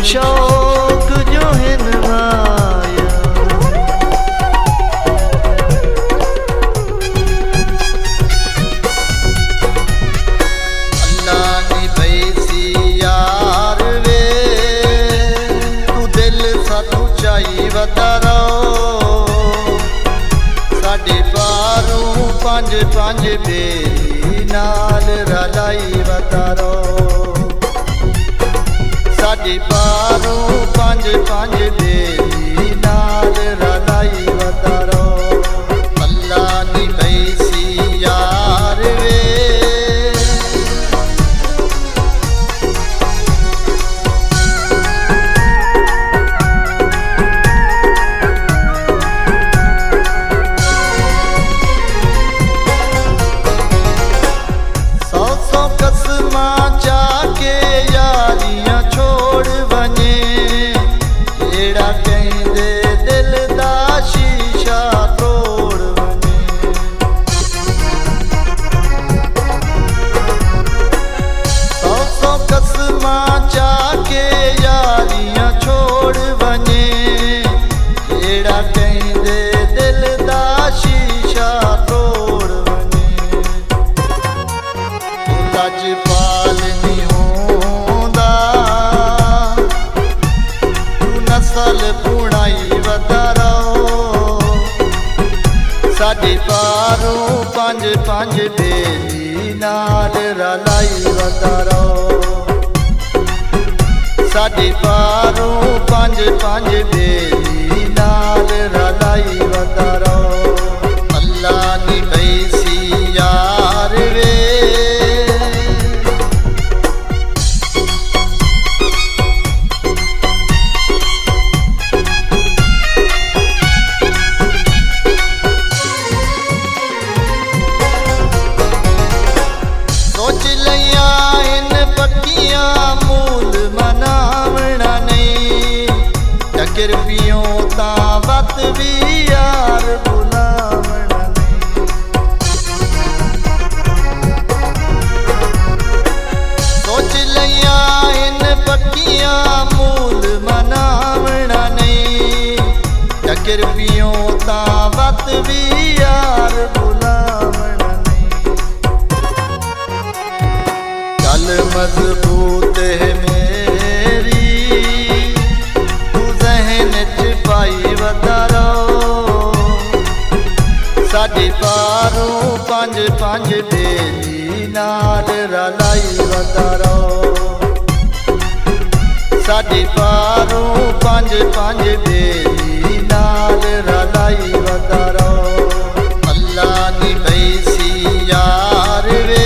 शौक जो है नवाया। अल्लाह नी बैसी यार वे तू दिल सानू चाही वतारो साडे पारों पंज पंज बेली नाल रलाई वतारो साडे पारों पंज पंज बेली नाल रलाई वतारो। अल्लाह नी बैसी यार वे सौ सौ कसमा चाके यारियां छोड़ वने एड़ा कहंदे दिल दा शीशा तोड़ वने। सौ सौ कसमा चाके यारियां छोड़ वने एड़ा कहंदे दिल दा शीशा तोड़ वने। लजपाल नी होंदा तू नस्ल पुणाई वतारो साडे पारों पंज पंज बेली नाल रलाई वतारो साडे पारों पंज पंज बेली नाल रलाई वतारो। अल्लाह नी बैसी यार वे सोच लिया इन पक्कियां मूल मनावना नहीं टकर पियों ता वत भी यार बुलावना नहीं। सोच लिया इन पक्कियां मूल मनावना नहीं टकर पियों ता वत भी यार बुलावना नहीं। गल मजबूत है मेरी तू जहन च पाई वतारो साडे पारों पंज पंज बेली नाल रलाई वतारो साडे पारों पंज पंज बेली नाल रलाई वतारो। अल्लाह नी बैसी यार वे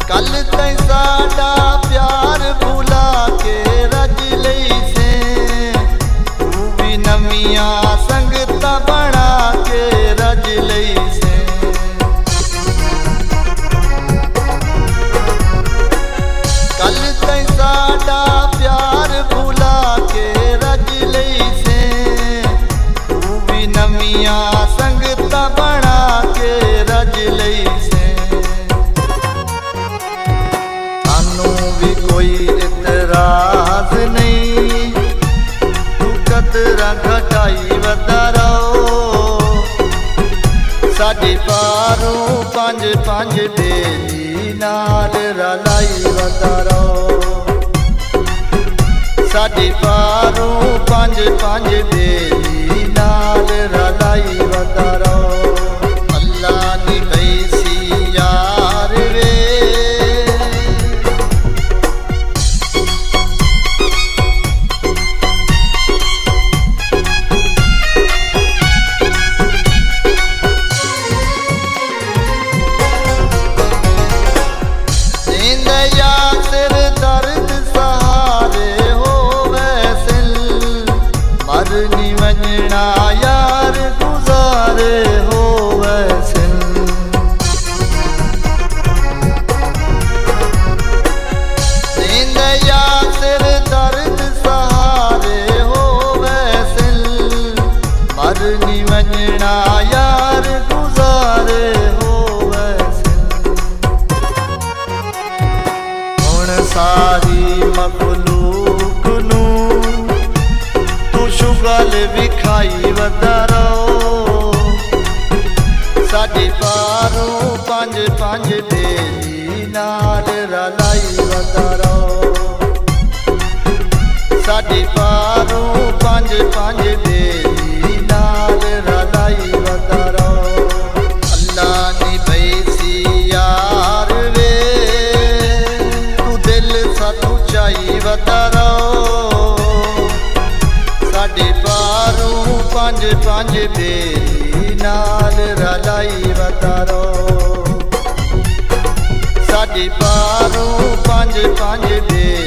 कल तैं साडा प्यार भुला के रज लई से तू भी नवियां संगतां बना के रज लई से। कल तैं साडा प्यार भुला के रज लई से तू भी नवियां संगतां बना के रज लई से। सानू भी कोई इतराज नहीं तू कतरा घटाई वतारो साडे पारों पंज पंज बेली नाल रलाई वतारो साडे पारों पंज पंज बेली नाल रलाई वतारो। अल्लाह नी बैसी यार वे या सिर दर्द सहारे हो वैसिल मरनी वंजना यार गुजारे हो विखाई वधारो साडी पारू पंज पंज बेली नाल रलाई वधारो साडी पारू पंज पंज बेली नाल रलाई वधारो अल्लाह नी भैसी यार वे तू दिल साथू चाई वधारो साडी पारू पंज पंज बेली नाल रलाई वधारो साडी पारू पंज पंज बेली